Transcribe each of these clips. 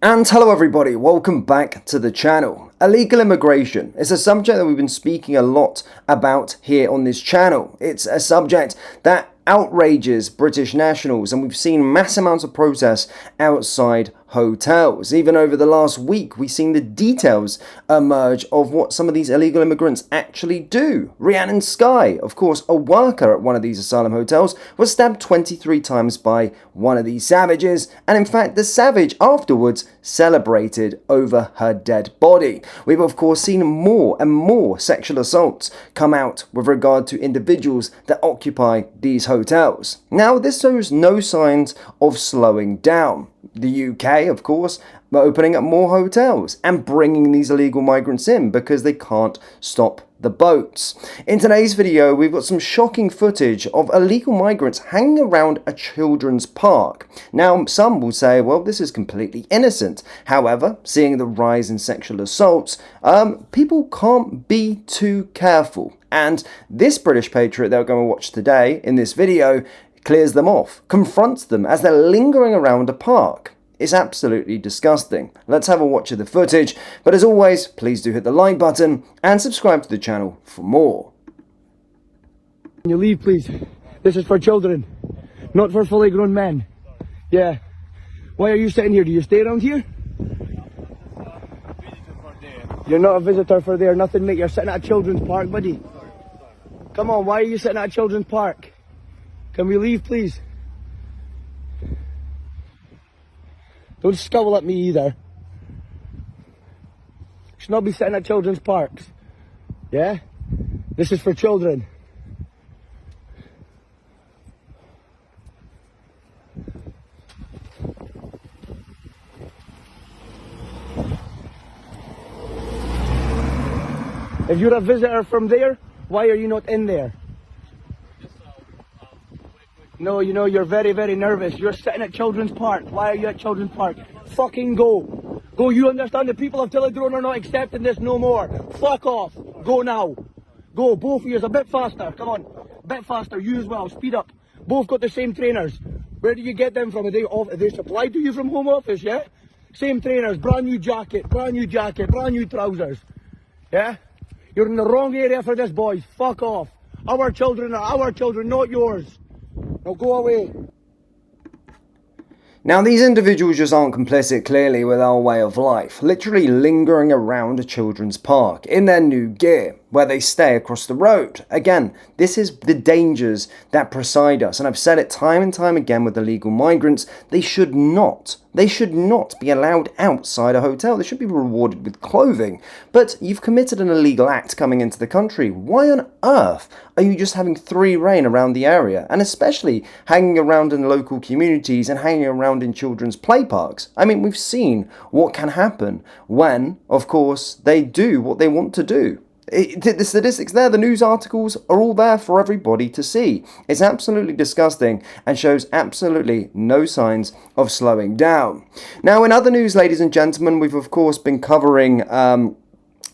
And hello everybody, welcome back to the channel. Illegal immigration is a subject that we've been speaking a lot about here on this channel. It's a subject that outrages British nationals, and we've seen mass amounts of protests outside hotels. Even over the last week, we've seen the details emerge of what some of these illegal immigrants actually do. Rhiannon Skye, of course, a worker at one of these asylum hotels, was stabbed 23 times by one of these savages, and in fact, the savage afterwards celebrated over her dead body. We've of course seen more and more sexual assaults come out with regard to individuals that occupy these hotels. Now, this shows no signs of slowing down. The UK, of course, are opening up more hotels and bringing these illegal migrants in because they can't stop the boats. In today's video, we've got some shocking footage of illegal migrants hanging around a children's park. Now, some will say, well, this is completely innocent. However, seeing the rise in sexual assaults, people can't be too careful. And this British patriot that we're going to watch today in this video clears them off, confronts them as they're lingering around a park. It's absolutely disgusting. Let's have a watch of the footage, but as always, please do hit the like button and subscribe to the channel for more. Can you leave, please? This is for children, not for fully grown men. Yeah. Why are you sitting here? Do you stay around here? You're not a visitor for there, nothing, mate. You're sitting at a children's park, buddy. Come on, why are you sitting at a children's park? Can we leave, please? Don't scowl at me either. Should not be sitting at children's parks. Yeah? This is for children. If you're a visitor from there, why are you not in there? No, you know, you're very, very nervous. You're sitting at Children's Park. Why are you at Children's Park? Fucking go. Go, you understand the people of Tilladrone are not accepting this no more. Fuck off. Go now. Go, both of you, a bit faster. Come on. A bit faster, you as well. Speed up. Both got the same trainers. Where do you get them from? Are they supplied to you from Home Office, yeah? Same trainers, brand new jacket, brand new trousers. Yeah? You're in the wrong area for this, boys. Fuck off. Our children are our children, not yours. Now go away. Now, these individuals just aren't complicit, clearly, with our way of life, literally lingering around a children's park in their new gear, where they stay across the road. Again, this is the dangers that preside us, and I've said it time and time again with illegal migrants, they should not be allowed outside a hotel. They should be rewarded with clothing. But you've committed an illegal act coming into the country. Why on earth are you just having free reign around the area, and especially hanging around in local communities and hanging around in children's play parks? I mean, we've seen what can happen when, of course, they do what they want to do. The statistics there, the news articles are all there for everybody to see. It's absolutely disgusting and shows absolutely no signs of slowing down. Now, in other news, ladies and gentlemen, we've of course been covering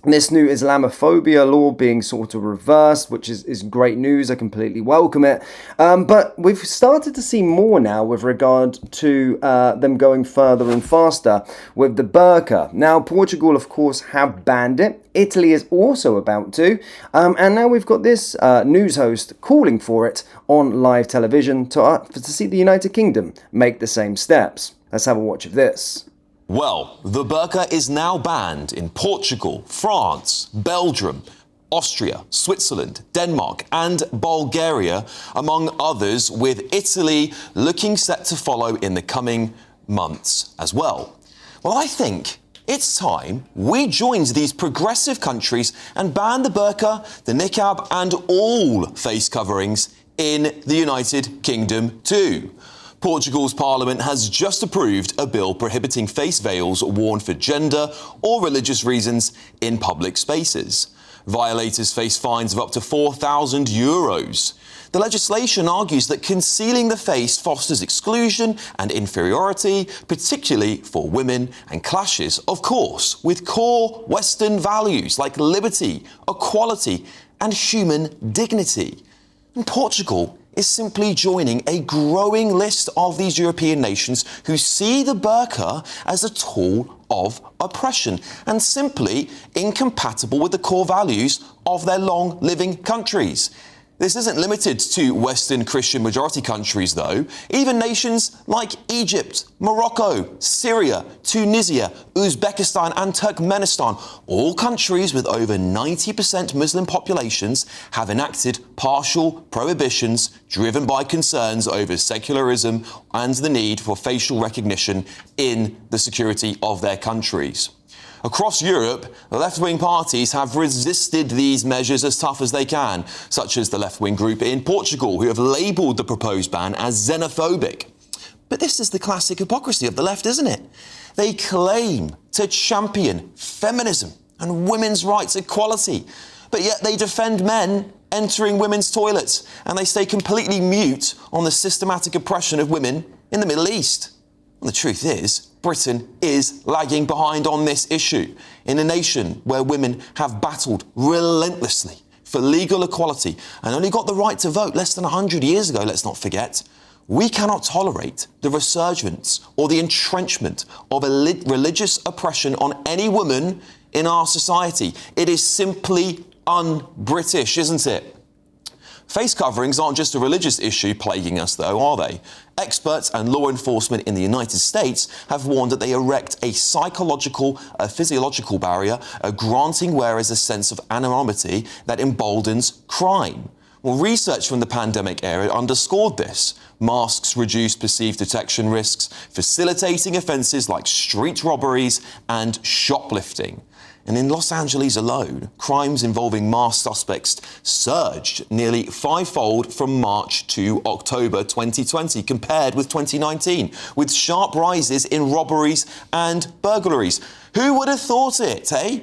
this new Islamophobia law being sort of reversed, which is great news. I completely welcome it. But we've started to see more now with regard to them going further and faster with the burqa. Now, Portugal, of course, have banned it. Italy is also about to. And now we've got this news host calling for it on live television to see the United Kingdom make the same steps. Let's have a watch of this. Well, the burqa is now banned in Portugal, France, Belgium, Austria, Switzerland, Denmark and Bulgaria, among others, with Italy looking set to follow in the coming months as well. Well, I think it's time we joined these progressive countries and banned the burqa, the niqab and all face coverings in the United Kingdom too. Portugal's parliament has just approved a bill prohibiting face veils worn for gender or religious reasons in public spaces. Violators face fines of up to €4,000. The legislation argues that concealing the face fosters exclusion and inferiority, particularly for women, and clashes, of course, with core Western values like liberty, equality, and human dignity. And Portugal is simply joining a growing list of these European nations who see the burqa as a tool of oppression and simply incompatible with the core values of their long-living countries. This isn't limited to Western Christian majority countries, though. Even nations like Egypt, Morocco, Syria, Tunisia, Uzbekistan and Turkmenistan, all countries with over 90% Muslim populations, have enacted partial prohibitions driven by concerns over secularism and the need for facial recognition in the security of their countries. Across Europe, the left-wing parties have resisted these measures as tough as they can, such as the left-wing group in Portugal, who have labelled the proposed ban as xenophobic. But this is the classic hypocrisy of the left, isn't it? They claim to champion feminism and women's rights equality, but yet they defend men entering women's toilets, and they stay completely mute on the systematic oppression of women in the Middle East. And the truth is, Britain is lagging behind on this issue. In a nation where women have battled relentlessly for legal equality and only got the right to vote less than 100 years ago, let's not forget, we cannot tolerate the resurgence or the entrenchment of religious oppression on any woman in our society. It is simply un-British, isn't it? Face coverings aren't just a religious issue plaguing us, though, are they? Experts and law enforcement in the United States have warned that they erect a physiological barrier, granting wearers a sense of anonymity that emboldens crime. Well, research from the pandemic era underscored this. Masks reduce perceived detection risks, facilitating offences like street robberies and shoplifting. And in Los Angeles alone, crimes involving masked suspects surged nearly fivefold from March to October 2020 compared with 2019, with sharp rises in robberies and burglaries. Who would have thought it, eh?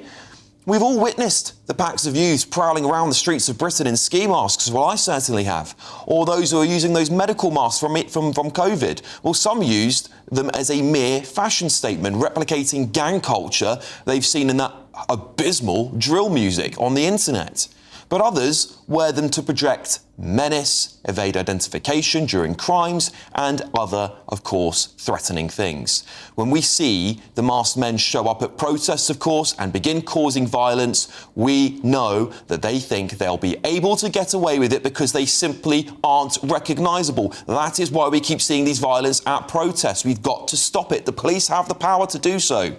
We've all witnessed the packs of youths prowling around the streets of Britain in ski masks. Well, I certainly have. Or those who are using those medical masks from COVID. Well, some used them as a mere fashion statement, replicating gang culture they've seen in that abysmal drill music on the internet. But others wear them to project menace, evade identification during crimes, and other, of course, threatening things. When we see the masked men show up at protests, of course, and begin causing violence, we know that they think they'll be able to get away with it because they simply aren't recognisable. That is why we keep seeing these violence at protests. We've got to stop it. The police have the power to do so.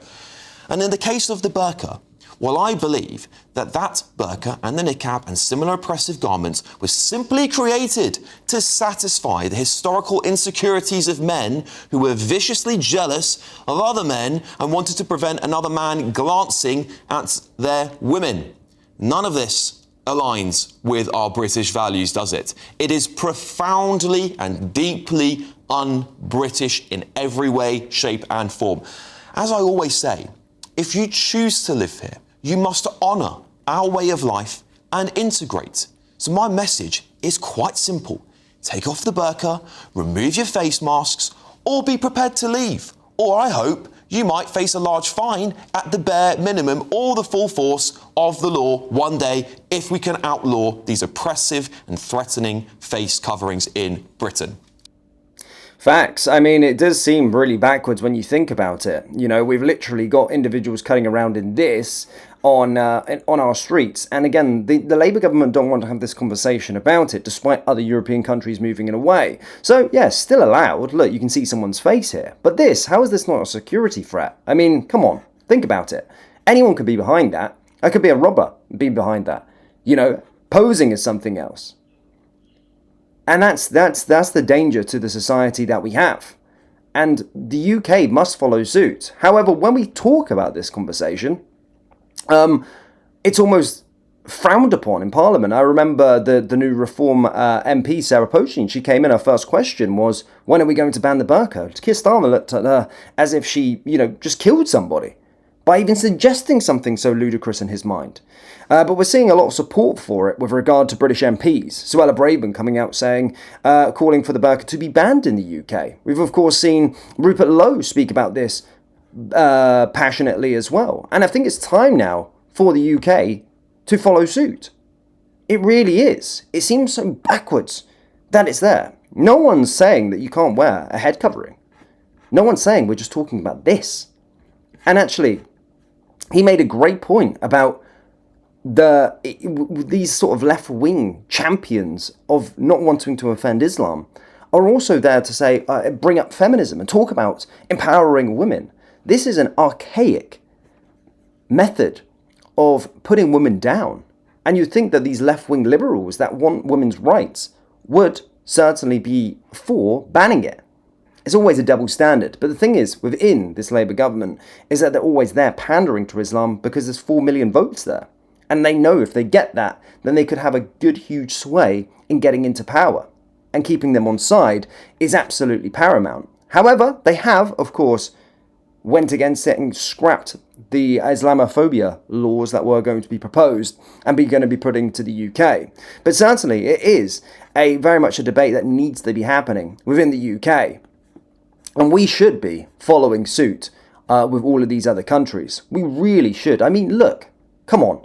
And in the case of the burqa, well, I believe that burqa and the niqab and similar oppressive garments were simply created to satisfy the historical insecurities of men who were viciously jealous of other men and wanted to prevent another man glancing at their women. None of this aligns with our British values, does it? It is profoundly and deeply un-British in every way, shape and form. As I always say, if you choose to live here, you must honour our way of life and integrate. So my message is quite simple. Take off the burqa, remove your face masks, or be prepared to leave. Or I hope you might face a large fine at the bare minimum or the full force of the law one day if we can outlaw these oppressive and threatening face coverings in Britain. Facts. I mean, it does seem really backwards when you think about it. You know, we've literally got individuals cutting around in this on our streets. And again, the Labour government don't want to have this conversation about it, despite other European countries moving in away. So, yeah, still allowed. Look, you can see someone's face here. But this, how is this not a security threat? I mean, come on, think about it. Anyone could be behind that. I could be a robber be behind that. You know, posing as something else. And that's the danger to the society that we have. And the UK must follow suit. However, when we talk about this conversation, it's almost frowned upon in Parliament. I remember the new Reform MP, Sarah Poaching, she came in, her first question was, when are we going to ban the burqa? Keir Starmer looked at her as if she, just killed somebody by even suggesting something so ludicrous in his mind. But we're seeing a lot of support for it with regard to British MPs. Suella Braverman coming out saying, calling for the burqa to be banned in the UK. We've of course seen Rupert Lowe speak about this passionately as well. And I think it's time now for the UK to follow suit. It really is. It seems so backwards that it's there. No one's saying that you can't wear a head covering. No one's saying we're just talking about this. And actually, he made a great point about these sort of left-wing champions of not wanting to offend Islam are also there to say, bring up feminism and talk about empowering women. This is an archaic method of putting women down. And you'd think that these left-wing liberals that want women's rights would certainly be for banning it. It's always a double standard. But the thing is, within this Labour government, is that they're always there pandering to Islam because there's 4 million votes there. And they know if they get that, then they could have a good, huge sway in getting into power. And keeping them on side is absolutely paramount. However, they have, of course, went against it and scrapped the Islamophobia laws that were going to be proposed and going to be put into the UK. But certainly it is very much a debate that needs to be happening within the UK. And we should be following suit with all of these other countries. We really should. I mean, look, come on.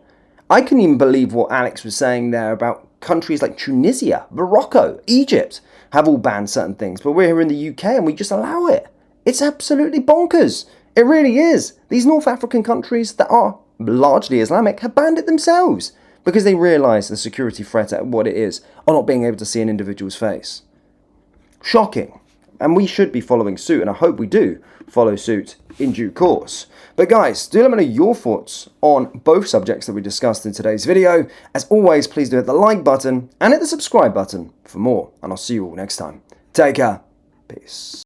I couldn't even believe what Alex was saying there about countries like Tunisia, Morocco, Egypt have all banned certain things. But we're here in the UK and we just allow it. It's absolutely bonkers. It really is. These North African countries that are largely Islamic have banned it themselves because they realise the security threat at what it is of not being able to see an individual's face. Shocking. And we should be following suit, and I hope we do follow suit in due course. But guys, do let me know your thoughts on both subjects that we discussed in today's video. As always, please do hit the like button and hit the subscribe button for more, and I'll see you all next time. Take care. Peace.